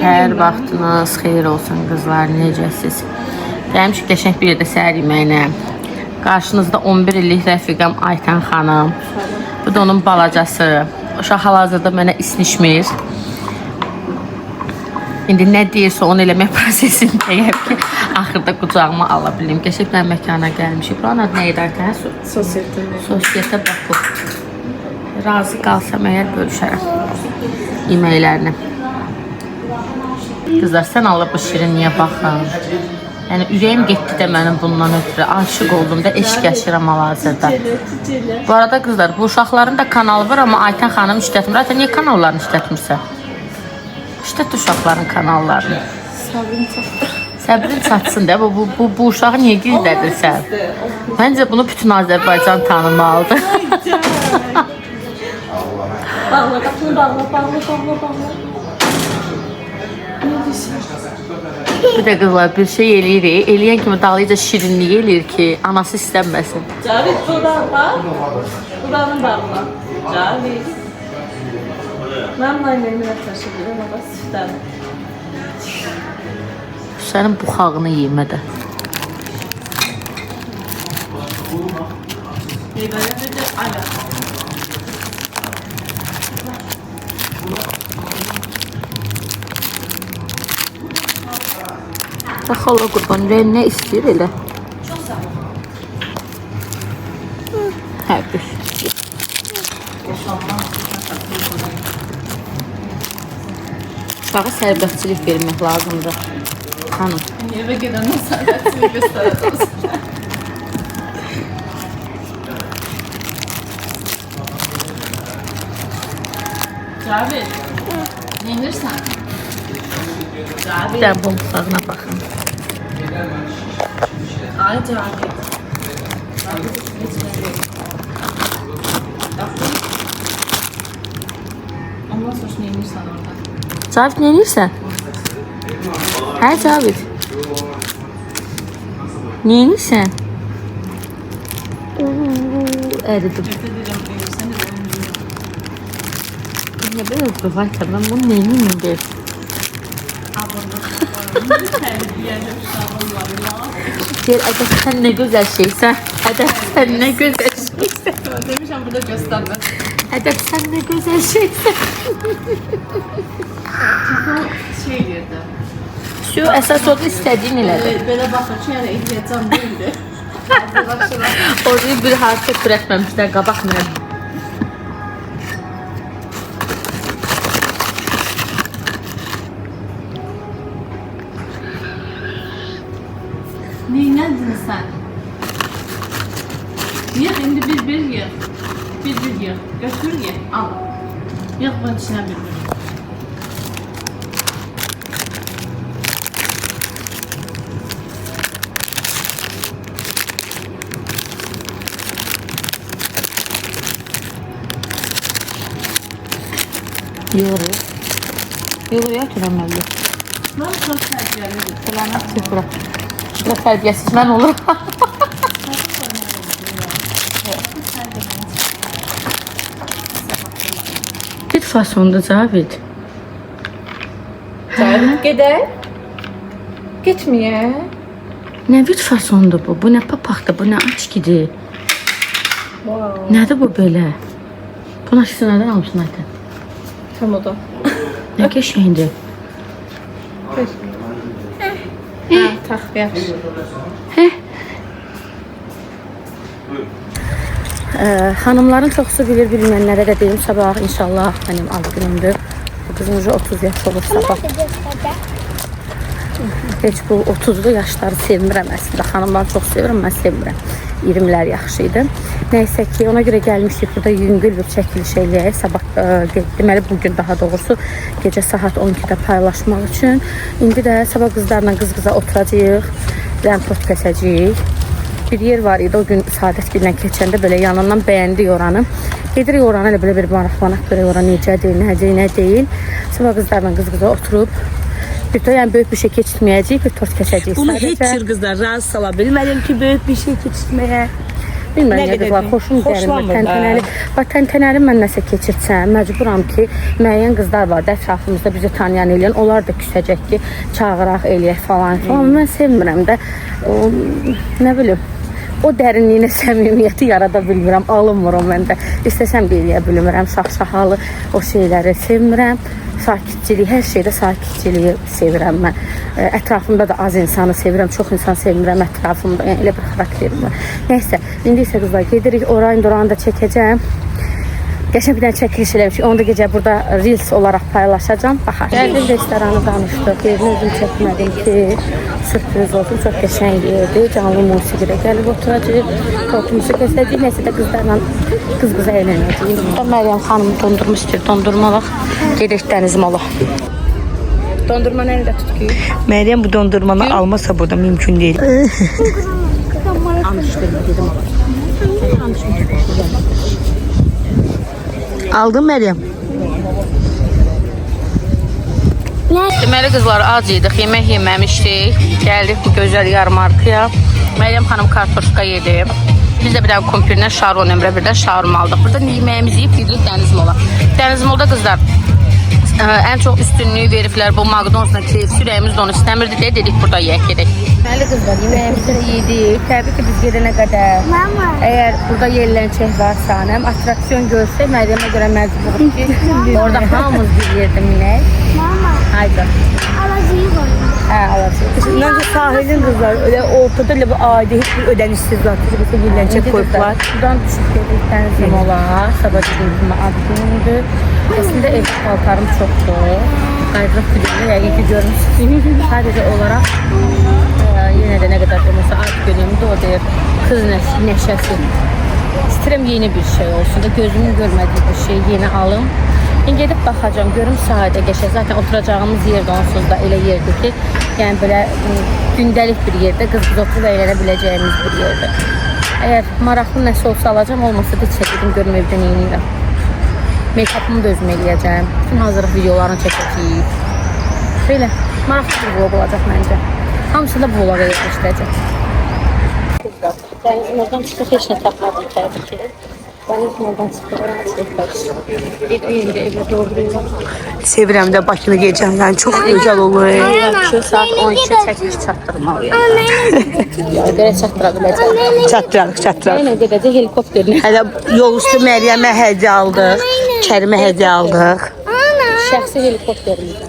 Hər vaxtınız xeyir olsun qızlar, necəsiz? Gəlmişik qəşəng bir yerdə səhər yeməyinə. Qarşınızda 11 illik rəfiqəm Aytən xanım. Bu da onun balacası. Uşaq hal-hazırda mənə isnişmir. İndi nə deyirsə onu eləmək prosesindəyəm ki, axırda qucağıma ala bilim. Qəşəng bir məkana gəlmişik. Buranın adı nə idi Aytən? Sosietə Baku. Razı qalsam əgər bölüşərəm yeməklərini. Qızlar, sən Allah bu şirinliyə baxın. Yəni, ürəyim getdi də mənim bundan ötürü. Aşıq oldum da, eşq yaşıram hal-hazırda. Bu arada qızlar, bu uşaqların da kanalı var, amma Aytən xanım işlətmir. Aytən, niyə kanallarını işlətmirsən? İşlət uşaqların kanallarını. Səbrin çatsın da, bu uşağı niyə gizlədirsən? Məncə bunu bütün Azərbaycan tanımalıdır. Bağla, qapını bağla. Bir də qızlar, bir şey eləyirik. Eləyən kimi dağlayıca şirinlik eləyir ki, anası istənməsin. Cavit, buradan bax. Buranı bağla. Cavit. Mən naymenini rəftaşıdırım, ama sütlərim. Sənin buxağını yeyim də. Bax, Allah qurban, ürəyim nə istəyir elə? Hə, bir. Uşağa sərbəstçilik vermək lazımdır. Xanım. Eve gedəndə sərbəstçilik göstərəcəz. Cavit, neyinirsən? Bir də bu buxağına baxın. Ay Cavit. Ondan sonra neyinirsən orada? Cavit, nə edirsən? Hə, Cavit? Nə edirsən? Əridim. Niyə belə qıvaytım? Mən bunu nə edirəm deyil? Deyir, Ədəb, sən nə gözəl şeysən. Ədəb, sən nə gözəl şeysən. Demişəm, burada göstərmə. Ədəb, sən nə gözəl şeysən. Şey yerdə. Şu, əsas odur istədiyin elədir. Belə baxır ki, yəni ehtiyacam deyildi. Orada bir hadisə türətməmişlər, qabaq mənə. Neynədin sən? Yığ, indi bir yığ. Bir yığ. Götür yığ, al. Yığ bunun içinə bir. Yığırıq. Yığırıq, türəməli. Mən çox tərbiyəlidir. Filana sıfıra. Burada tərbiyəsiz mən olurum. Bir fasonda Cavit. Cavit, gedək. Getməyə. Nə bir fasonda bu? Bu nə papaqdır, bu nə açkidir? Wow. Nədir bu belə? Bunun açısı nədən almışsın Aytən? Tam o da. Nə qəşəngdir. Tax, yaxşı. Hanımların çoxsu bilir, bilməyənlərə də deyim, sabah inşallah mənim ad günümdür. Bu qızım 30 yaş olur sabah. Heç bu 30'lu yaşları sevmirəm əslində. Xanımları çox sevirəm, mən sevmirəm. 20'lər yaxşı idi. Nəysə ki, ona görə gəlmişik burada yüngül bir çəkiliş eləyək. Sabah deməli bugün daha doğrusu gecə saat 12'də paylaşmaq üçün. İndi də sabah qızlarla qız-qıza oturacağıq. Rəmpot kəsəcəyik. Bir yer var idi, o gün Saadətgillə keçəndə belə yanından bəyəndik oranı. Gedirik oranı, elə belə bir maraqlanaq görək oranı necədir, nə deyil. Sabah qızlarla qız-qıza oturub yəni böyük bir şey keçirməyəcəyik, bir tort kəsəcəyik. Bunu heç cür qızlar razı sala bilmədim ki, böyük bir şey keçirməyə. Bilmirəm nə qızlar, xoşum gəlmir. Təntənəli. Bax təntənəli mən nəsə keçirsəm, məcburam ki, müəyyən qızlar var da ətrafımızda bizi tanıyan eləyən, onlar da küsəcək ki, çağıraq eləyək falan. Mən sevmirəm də. Nə bilim, o dərinliyinə səmimiyyəti yarada bilmirəm, alınmır o məndə. İstəsəm də eləyə bilmirəm, şaxşahalı o şeyləri sevmirəm. Sakitçiliyi, hər şeydə sakitçiliyi sevirəm mən. Ətrafımda da az insanı sevirəm, çox insan sevmirəm ətrafımda. Yəni elə bir xarakterim var. Nəysə, indi isə qızlar gedirik, oranı da çəkəcəm. Qəşəng bir dənə çəkiliş eləmişik. Onu da gecə burada reels olaraq paylaşacağım. Baxar. Gəldim restoranı danışdıq. Yerini özüm çəkmədim ki, sürpriz olsun. Çox qəşəng yerdir. Canlı musiqidə gəlib oturacaq. Tortumuzu kəsəcək. Nəysə də qızlarla qız-qıza əylənəcəyik. Məryəm xanım dondurma istəyir. Dondurma bax. Gedək dəniz mola. Dondurma nerede tutuyor? Meryem bu dondurmanı almasa burada mümkün değil. Aldın Meryem. Deməli qızlar ac idik, yemək yeməmişdik. Gəldik bu gözəl yarmarkaya. Məryəm xanım kartoşka yedi. Biz də bir dənə kumpirlə şarvan ömrə bir də şarm aldıq. Burada yeməyimizi yiyib gidirik dəniz mola. Dəniz molda qızlar ən çox üstünlüyü veriblər bu McDonald's-la KFC, ürəyimiz də onu istəmirdi deyə dedik burada yeyək gedək. Deməli qızlar yeməyimizi yedik. Təbii ki biz gedənə qədər əgər burada yerlənəcək varsa, həm atraksiyon görsək Məryəmə görə məcburuq ki orada hamımız bir yerdə minək. Haydi. Alacağıq. Bence sahilin kızlar öyle ortada öyle bir adi hiçbir ödenişsiz zaten. Mesela yerlenecek koyuplar. Buradan düşüb gedik dənizim ola. Sabah dediğim kimi ad günüdür. Aslında ev paltarım çoxdur. Qayıdırıq videoda yəqin ki görmüşsünüz. Sadəcə olaraq yenə də nə qədər olmasa ad günümdür o deyir. Kız neşəsi. İstəyirəm yeni bir şey olsun da gözümün görmədiyi bir şey yeni alım. İndi gedib baxacağım, görüm sahildə qəşəng. Zaten oturacağımız yer də onsuz da elə yerdir ki, yəni belə gündəlik bir yerdə qız-qız oturub əylənə biləcəyimiz bir yerdir. Əgər maraqlı nəsə olsa alacağım, olmasa da çəkəcəm, görüm evdə nə edirəm. Make-up'ımı da özüm eləyəcəm. Bütün hazırlıq videolarını çəkəcəyik. Belə maraqlı bir vlog olacaq məncə. Hamısı da bu vloga yerləşdirəcək. Dənizin oradan çıxıb heç nə tapmadım təbii ki. Dənizin oradan çıxıb oradan çıxıb. Indi evə doğru. Sevirəm də Bakını gecəndən çox gözəl olur. Saat 12'de çəkiliş çatdırmalıyam. Görə çatdıra biləcəm. Çatdıraq. Yenə gedəcək helikopterlə. Hələ yol üstü Məryəmə hədiyyə aldıq. Kərimə hədiyyə aldıq. Şəxsi helikopterimizə.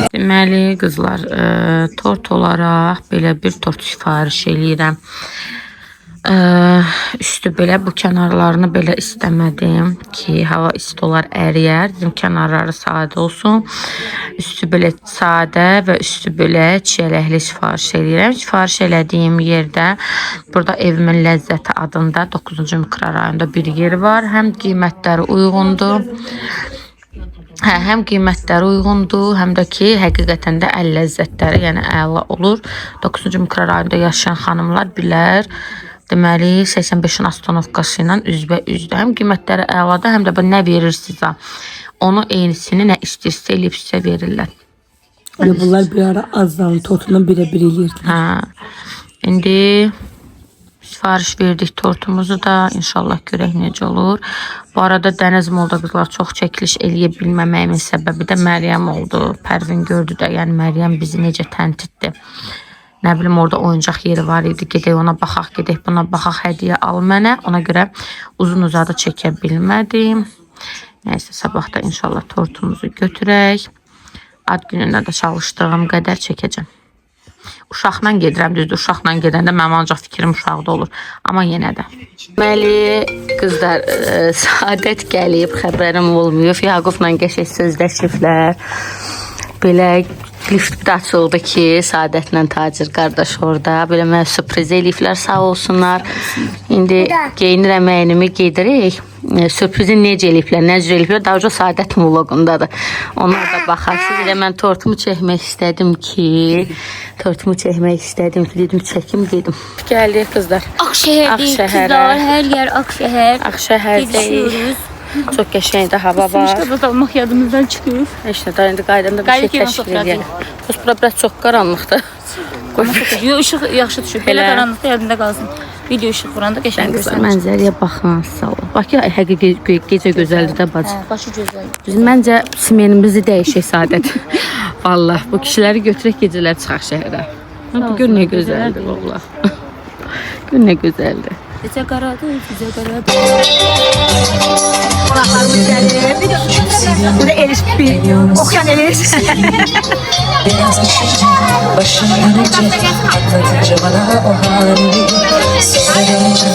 Deməli qızlar, tort olaraq belə bir tort sifariş eləyirəm. Üstü belə bu kənarlarını belə istəmədim ki, hava isti olar, əriyər. Dedim kənarları sadə olsun. Üstü belə sadə və üstü belə çiyələkli sifariş eləyirəm. Sifariş elədiyim yerdə burada Evimin Ləzzəti adında 9-cu mikrorayonda bir yer var. Həm qiymətləri uyğundur. Həm qiymətləri uyğundur, həm də ki, həqiqətən də əl ləzzətləri, yəni əla olur. 9-cu mikrorayonda yaşayan xanımlar bilər. Deməli, 85-in astanovkası ilə üzbə-üzdür. Həm qiymətləri əladır, həm də nə verirsinizə, onu eynisini nə istəyirsə eləyib sizə verirlər. Bunlar bir ara azdan tortundan birə-bir eləyirdi. İndi sifariş verdik tortumuzu da. İnşallah görək necə olur. Bu arada Dəniz Molda qızlar çox çəkiliş eləyə bilməməyimin səbəbi də Məryəm oldu. Pərvin gördü də, yəni Məryəm bizi necə təntiddi. Nə bilim, orada oyuncaq yeri var idi. Gedək ona baxaq, gedək buna baxaq, hədiyyə al mənə. Ona görə uzun uzadı çəkə bilmədim. Nəysə, sabah da inşallah tortumuzu götürək. Ad günündə də çalışdığım qədər çəkəcəm. Uşaqla gedirəm, düzdür. Uşaqla gedəndə mənim ancaq fikrim uşaqda olur. Amma yenə də. Deməli, qızlar, Saadət gəlib, xəbərim olmuyor. Yaqubla qəşəng sözləşiblər. Belə Lift də açıldı ki, Saadətlə Tacir qardaş orada. Belə mənə sürpriz eləyiblər, sağ olsunlar. İndi geyinirəm, əynimi gedirik. Sürprizi necə eləyiblər, nə cür eləyiblər, daha çox Saadətin vlogundadır. Onlar da baxarsınız. Elə mən tortumu çəkmək istədim ki, dedim çəkim, gedim. Gəldik qızlar. Akşehir'deyiz kızlar. Her yer Akşehir. Akşehir'deyiz. Çok qəşəngdə hava var. Sımışda almaq yadımızdan çıxıyor. İşte daha indi qaydanda bir şey təşkil edir. Bura biraz çox qaranlıqdır. Yo, ışıq yaxşı düşür. Belə qaranlıqda yadında qalsın. Video ışıq vuranda qəşəng göstərir. Mənzərəyə baxın, sağ ol. Bakı həqiqi gecə gözəldir də bacı. Başı gözəl. Biz məncə smenimizi dəyişək Saadət. Vallahi bu kişiləri götürək gecələr çıxaq şəhərə. Bu gün nə gözəldir vallahi. Gün nə gözəldir. Gecə qaradır, gecə qaradır. Qonaqlarımız gəlir. Bu da Eliş bir. Oxuyan Eliş. Biraz düşünce başım dönecek, anlatınca bana o halini söylenince.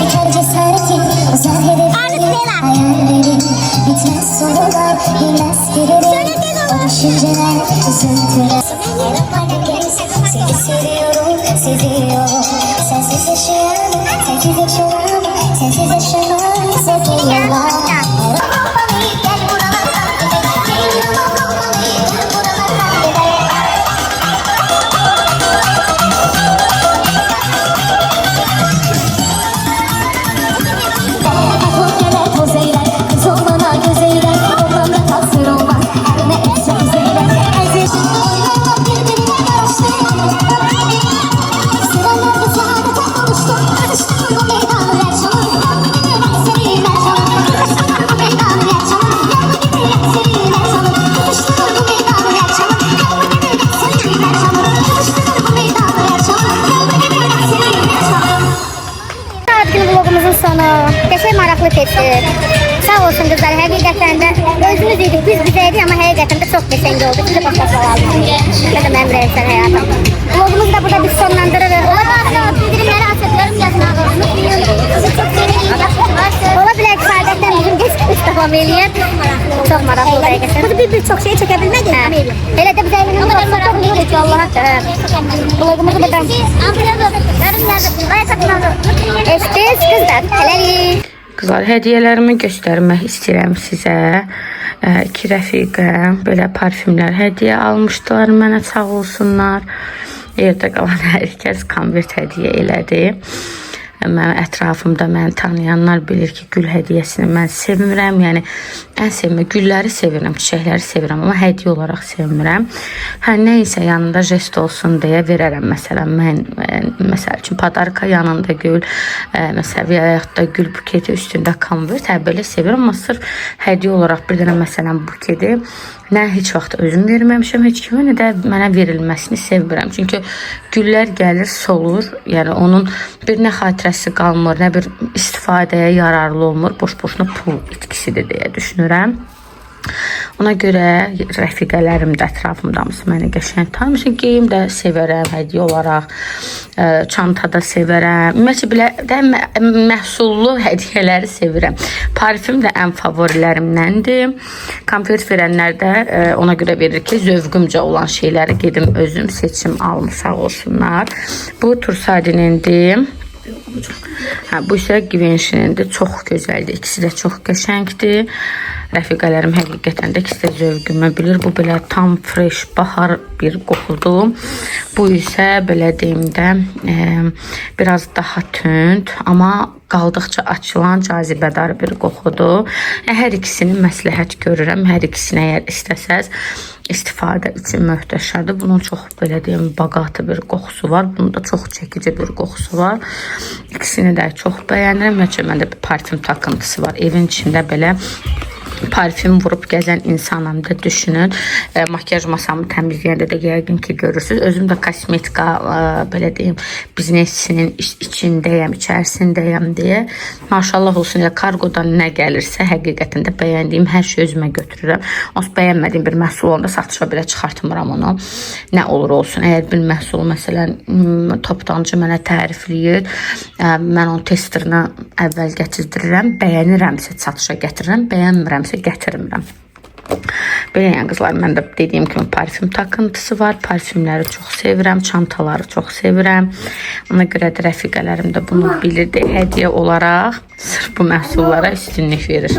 Biter cesaretin, özel hedeflerin, hayallerin bitmez sorular, bilmez girerim. O düşünceler, üzüntüler. Seni seviyorum, seviyorum. Sensiz yaşayamam, sensiz yaşayamam, sensiz yaşamam, sensiz yaşayamam. Gel buralardan gidelim, gel buralardan gidelim. Vlogumuzun sonu. Qəşəng maraqlı keçdi. Sağ olsun qızlar, həqiqətən də özümüz idik, biz bizəydik, amma həqiqətən də çox qəşəng oldu. Siz də baxmasına lazım. Nə də mənim rəyəsən həyatım. Vlogumuzu da burada biz sonlandırırıq. Bildirimləri açıqlarım, yazın ağzını. Ola bilər ki, Saadətdən bizim heç davam eləyər. Çox maraqlı həqiqətən. Burada bir çox şey çəkə bilmədik. Elə də biz əylənən olsa çox umurik ki, Allah'a. Vlogumuzu burada. Eşdiniz qızlar, hələlik. Qızlar, hədiyyələrimi göstərmək istəyirəm sizə. İki rəfiqəm belə parfümlər hədiyyə almışdılar mənə, sağ olsunlar. Yerdə qalan hər kəs konvert hədiyyə elədi. Mənim ətrafımda məni tanıyanlar bilir ki, gül hədiyyəsini mən sevmirəm. Yəni, ən sevmə, gülləri sevirəm, çiçəkləri sevirəm, amma hədiyyə olaraq sevmirəm. Nə isə yanında jest olsun deyə verərəm. Məsələn, mən, məsəl üçün, padarka yanında gül, məsələn, və yaxud da gül buketi üstündə konvert, belə sevirəm. Amma sırf hədiyyə olaraq bir dənə, məsələn, buketi nə heç vaxt özüm verməmişəm heç kimə, nə də mənə verilməsini sevmirəm. Çünki güllər gəlir, solur. Yəni, onun bir nə xatirəsi qalmır, nə bir istifadəyə yararlı olmur. Boş-boşuna pul itkisidir deyə düşünürəm. Ona görə rəfiqələrim də ətrafımda məni qəşəng tanımışım. Geyim də sevərəm, hədiyyə olaraq, çantada sevərəm. Ümumiyyətlə, məhsullu hədiyyələri sevirəm. Parfüm də ən favorilərimdəndir. Konfet verənlər də ona görə verir ki, zövqümcə olan şeyləri gedim özüm seçim alım, sağ olsunlar. Bu Tursadinindir. Bu isə Givenchy'nindir. Çox gözəldir. İkisi də çox qəşəngdir. Rəfiqələrim həqiqətən də ikisi də zövqümü bilir. Bu belə tam fresh, bahar bir qoxudur. Bu isə belə deyim də biraz daha tünd, amma qaldıqca açılan cazibədar bir qoxudur. Hər ikisini məsləhət görürəm. Hər ikisini əgər istəsəz istifadə üçün möhtəşəmdir. Bunun çox belə deyim baqatı bir qoxusu var. Bunun da çox çəkici bir qoxusu var. İkisini də çox bəyənirəm. Məndə bir parfüm takıntısı var. Evin içində belə parfüm vurub gəzən insanım da düşünün. Makyaj masamı təmizləyəndə də yəqin ki görürsünüz. Özüm də kosmetika belə deyim biznesinin içindəyəm, içərisindəyəm deyə. Maşallah olsun, elə kargodan nə gəlirsə həqiqətən də bəyəndiyim hər şey özümə götürürəm. Onsuz bəyənmədiyim bir məhsul olanda satışa belə çıxartmıram onu. Nə olur olsun. Əgər bir məhsul məsələn toptancı mənə tərifləyir, mən onun testerini əvvəl gətizdirirəm, bəyənirəmsə satışa gətirirəm, bəyənmirəmsə gətirmirəm. Belə yəni qızlar, məndə dediyim kimi parfüm takıntısı var. Parfümləri çox sevirəm, çantaları çox sevirəm. Ona görə də rəfiqələrim də bunu bilirdi. Hədiyyə olaraq sırf bu məhsullara üstünlük verir.